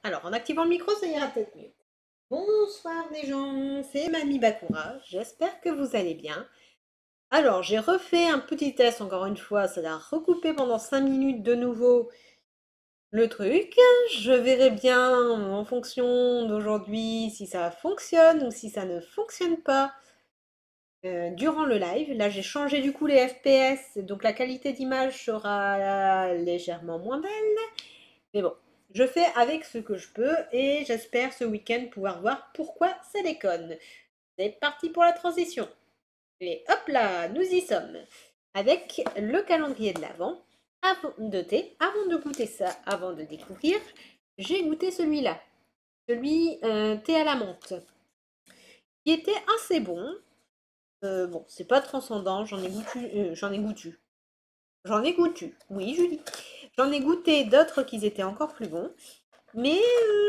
Alors, en activant le micro, ça ira peut-être mieux. Bonsoir les gens, c'est Mamie Bakura. J'espère que vous allez bien. Alors, j'ai refait un petit test encore une fois. Ça a recoupé pendant 5 minutes de nouveau le truc. Je verrai bien en fonction d'aujourd'hui si ça fonctionne ou si ça ne fonctionne pas durant le live. Là, j'ai changé du coup les FPS, donc la qualité d'image sera légèrement moins belle. Mais bon, je fais avec ce que je peux et j'espère ce week-end pouvoir voir pourquoi ça déconne. C'est parti pour la transition. Et hop là, nous y sommes. Avec le calendrier de l'Avent. Avant de thé, avant de goûter ça, avant de découvrir, j'ai goûté celui-là. Celui thé à la menthe. Qui était assez bon. Bon, c'est pas transcendant, j'en ai goûté. J'en ai goûté, oui Julie. J'en ai goûté d'autres qui étaient encore plus bons. Mais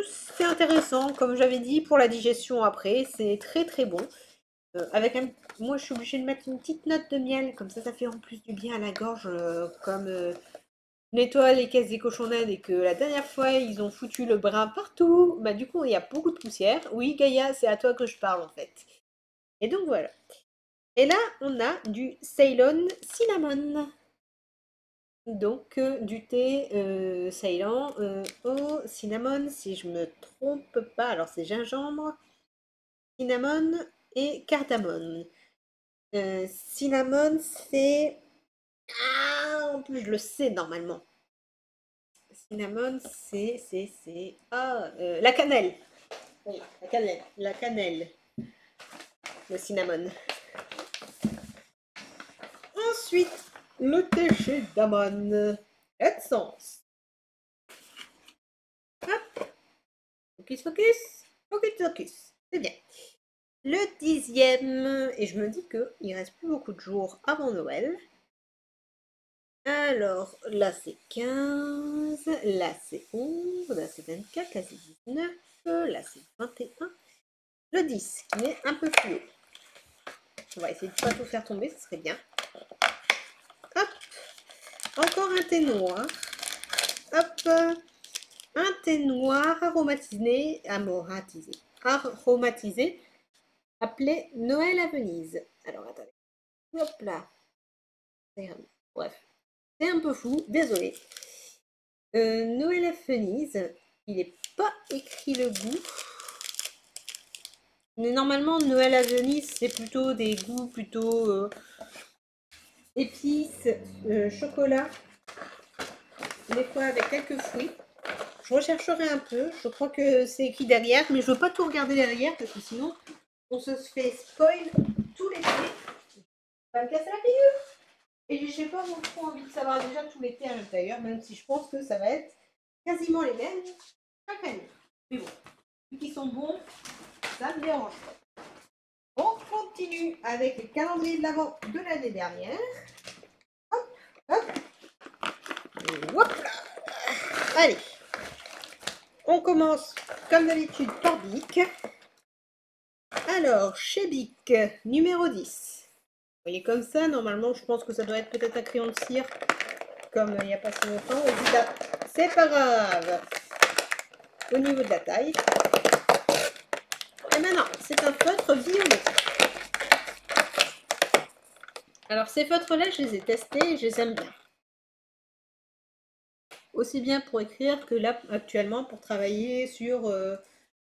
c'est intéressant, comme j'avais dit, pour la digestion après, c'est très très bon. Avec un... Moi je suis obligée de mettre une petite note de miel, comme ça fait en plus du bien à la gorge, comme nettoie les caisses des cochonnades et que la dernière fois ils ont foutu le bras partout, bah du coup il y a beaucoup de poussière. Oui Gaïa, c'est à toi que je parle en fait. Et donc voilà. Et là on a du Ceylon Cinnamon. Donc du thé Ceylan au cinnamon, si je me trompe pas. Alors c'est gingembre, cinnamon et cardamome. Cinnamon, c'est... Ah, en plus je le sais normalement. Cinnamon, c'est... Ah, la cannelle. Oui, la cannelle. La cannelle. Le cinnamon. Ensuite, le thé chez Damon. Essence. Hop. Focus, focus. Focus, focus. C'est bien. Le 10e, et je me dis qu'il reste plus beaucoup de jours avant Noël. Alors, là c'est 15, là c'est 11, là c'est 24, là c'est 19, là c'est 21. Le 10, qui est un peu plus haut. On va essayer de ne pas tout faire tomber, ce serait bien. Hop, encore un thé noir. Hop, un thé noir aromatisé, appelé Noël à Venise. Alors, attendez. Hop là. Bref, c'est un peu fou, désolé. Noël à Venise, il n'est pas écrit le goût. Mais normalement, Noël à Venise, c'est plutôt des goûts plutôt épices, chocolat, des fois avec quelques fruits. Je rechercherai un peu, je crois que c'est écrit derrière, mais je ne veux pas tout regarder derrière parce que sinon, on se fait spoil tous les thés. Ça va me casser la figure. Et je n'ai pas trop envie de savoir déjà tous les thés à l'intérieur, même si je pense que ça va être quasiment les mêmes chaque année. Mais bon, vu qu'ils sont bons, ça me dérange pas. On continue avec le calendrier de l'Avent de l'année dernière. Hop, hop, et hop là. Allez, on commence comme d'habitude par Bic. Alors, chez Bic, numéro 10. Vous voyez comme ça, normalement je pense que ça doit être peut-être un crayon de cire, comme il n'y a pas si longtemps. C'est pas grave. Au niveau de la taille. Et maintenant, c'est un feutre violet. Alors ces feutres-là, je les ai testés et je les aime bien. Aussi bien pour écrire que là, actuellement, pour travailler sur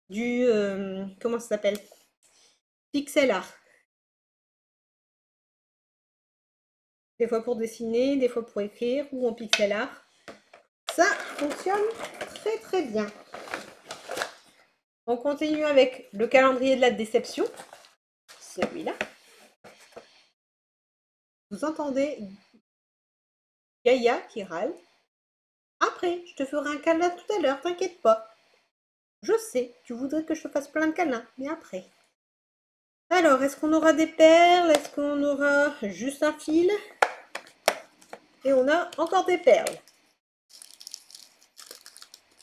du... comment ça s'appelle? Pixel art. Des fois pour dessiner, des fois pour écrire ou en pixel art. Ça fonctionne très très bien. On continue avec le calendrier de la déception. Celui-là. Vous entendez Gaïa qui râle. Après, je te ferai un câlin tout à l'heure, t'inquiète pas. Je sais, tu voudrais que je te fasse plein de câlins, mais après. Alors, est-ce qu'on aura des perles? Est-ce qu'on aura juste un fil? Et on a encore des perles.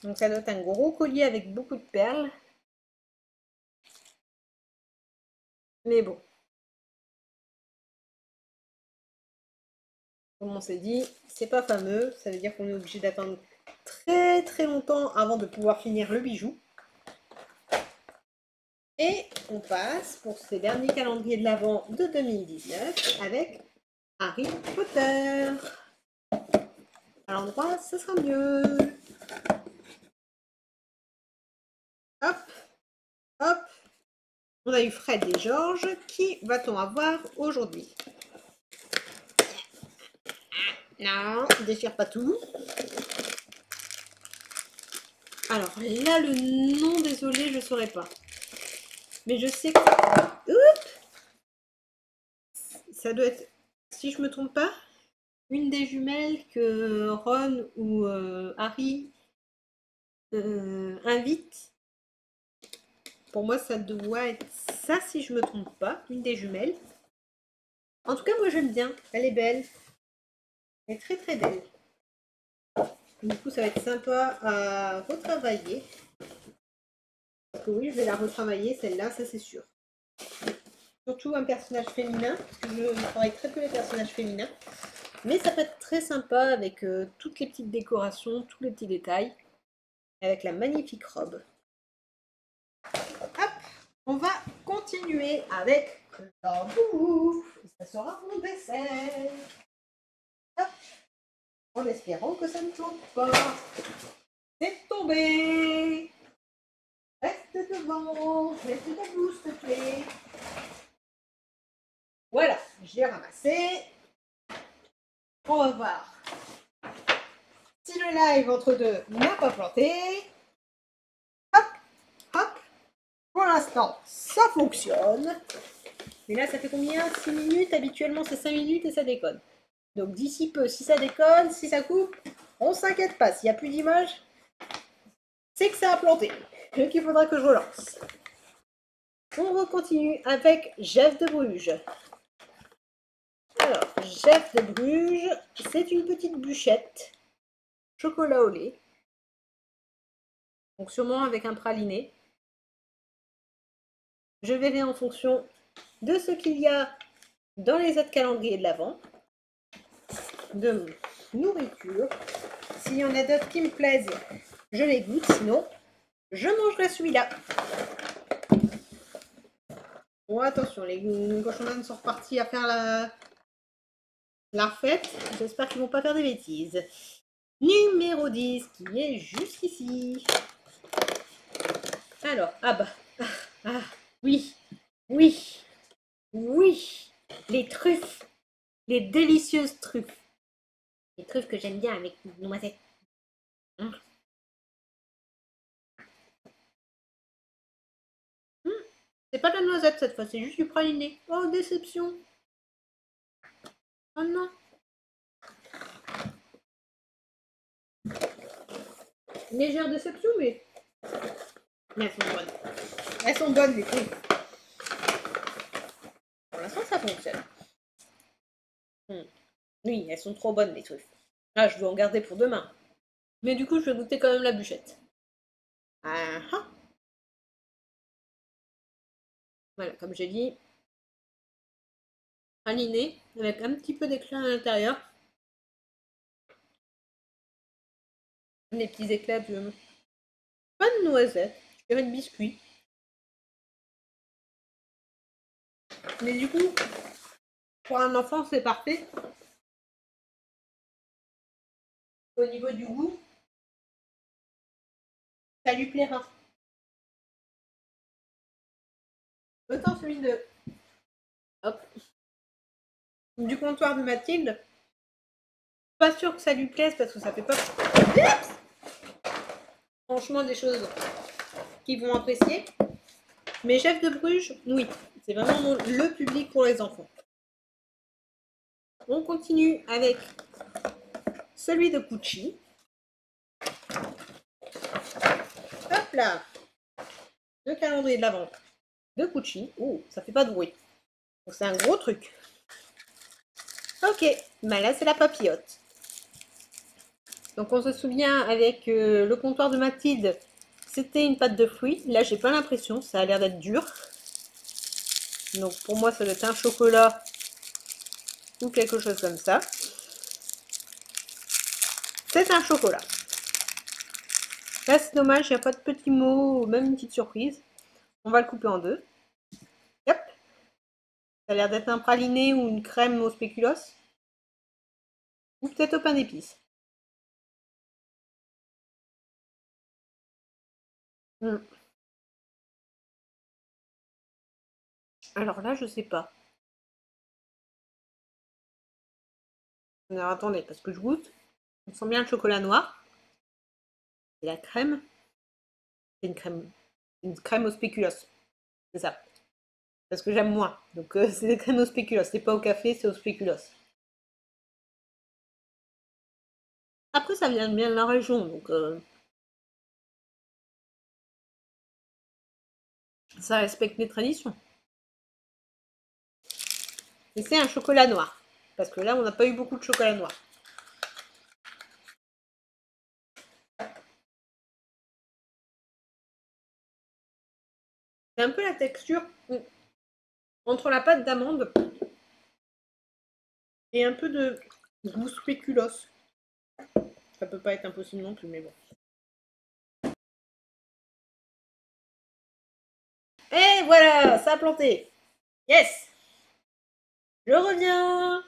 Donc ça doit être un gros collier avec beaucoup de perles. Mais bon. Comme on s'est dit, c'est pas fameux. Ça veut dire qu'on est obligé d'attendre très très longtemps avant de pouvoir finir le bijou. Et on passe pour ces derniers calendriers de l'Avent de 2019 avec Harry Potter. À l'endroit, ce sera mieux. Hop, hop. On a eu Fred et George. Qui va-t-on avoir aujourd'hui? Non, déchire pas tout. Alors là, le nom, désolé, je ne saurais pas. Mais je sais que... Oups, ça doit être, si je me trompe pas, une des jumelles que Ron ou Harry invite. Pour moi, ça doit être ça, si je me trompe pas, une des jumelles. En tout cas, moi, j'aime bien. Elle est belle. Elle est très, très belle. Du coup, ça va être sympa à retravailler. Parce que oui, je vais la retravailler, celle-là, ça c'est sûr. Surtout un personnage féminin, parce que je travaille très peu les personnages féminins. Mais ça peut être très sympa avec toutes les petites décorations, tous les petits détails. Avec la magnifique robe. Hop, on va continuer avec la bouffe. Ça sera mon dessert. Hop, en espérant que ça ne plante pas. C'est tombé. Reste devant, reste debout, s'il te plaît. Voilà, j'ai ramassé. On va voir si le live entre deux n'a pas planté. Hop, hop. Pour l'instant, ça fonctionne. Mais là, ça fait combien? 6 minutes. Habituellement, c'est 5 minutes et ça déconne. Donc d'ici peu, si ça déconne, si ça coupe, on s'inquiète pas. S'il n'y a plus d'image, c'est que ça a planté. Donc il faudra que je relance. On continue avec Jeff de Bruges. Alors, Jeff de Bruges, c'est une petite bûchette chocolat au lait. Donc sûrement avec un praliné. Je verrai en fonction de ce qu'il y a dans les autres calendriers de l'Avent. De nourriture. S'il y en a d'autres qui me plaisent, je les goûte. Sinon, je mangerai celui-là. Bon, attention, les cochons sont repartis à faire la fête. J'espère qu'ils ne vont pas faire des bêtises. Numéro 10, qui est jusqu'ici. Alors, ah bah. Oui, oui, oui. Les truffes. Les délicieuses truffes. Les truffes que j'aime bien avec noisettes. C'est pas de la noisette cette fois, c'est juste du praliné. Oh, déception. Oh non. Légère déception, mais elles sont bonnes. Elles sont bonnes, les truffes. Pour l'instant, ça fonctionne. Oui, elles sont trop bonnes, les truffes. Ah, je vais en garder pour demain. Mais du coup, je vais goûter quand même la bûchette. Ah ah. Voilà, comme j'ai dit, praliné avec un petit peu d'éclat à l'intérieur. Les petits éclats de... Pas de noisettes, je dirais de biscuits. Mais du coup, pour un enfant, c'est parfait. Au niveau du goût, ça lui plaira. Autant celui de... Hop. Du comptoir de Mathilde. Pas sûr que ça lui plaise parce que ça fait pas... Franchement, des choses qu'ils vont apprécier. Mais Jeff de Bruges, oui. C'est vraiment le public pour les enfants. On continue avec celui de Gucci. Hop là. Le calendrier de l'Avent de Gucci. Oh, ça fait pas de bruit. C'est un gros truc. Ok, bah là c'est la papillote. Donc on se souvient avec le comptoir de Mathilde, c'était une pâte de fruits. Là j'ai pas l'impression, ça a l'air d'être dur. Donc pour moi ça doit être un chocolat ou quelque chose comme ça. C'est un chocolat. Là, c'est dommage, il n'y a pas de petits mots, même une petite surprise. On va le couper en deux. Hop. Ça a l'air d'être un praliné ou une crème au spéculoos. Ou peut-être au pain d'épices. Hmm. Alors là, je sais pas. Alors attendez, parce que je goûte. On sent bien le chocolat noir. Et la crème. C'est une crème au spéculoos. C'est ça. Parce que j'aime moins. Donc c'est des crèmes au spéculoos. C'est pas au café, c'est au spéculoos. Après, ça vient bien de la région, donc ça respecte les traditions. Et c'est un chocolat noir. Parce que là, on n'a pas eu beaucoup de chocolat noir. C'est un peu la texture entre la pâte d'amande et un peu de goût spéculoos. Ça peut pas être impossible non plus, mais bon. Et voilà, ça a planté. Yes, je reviens.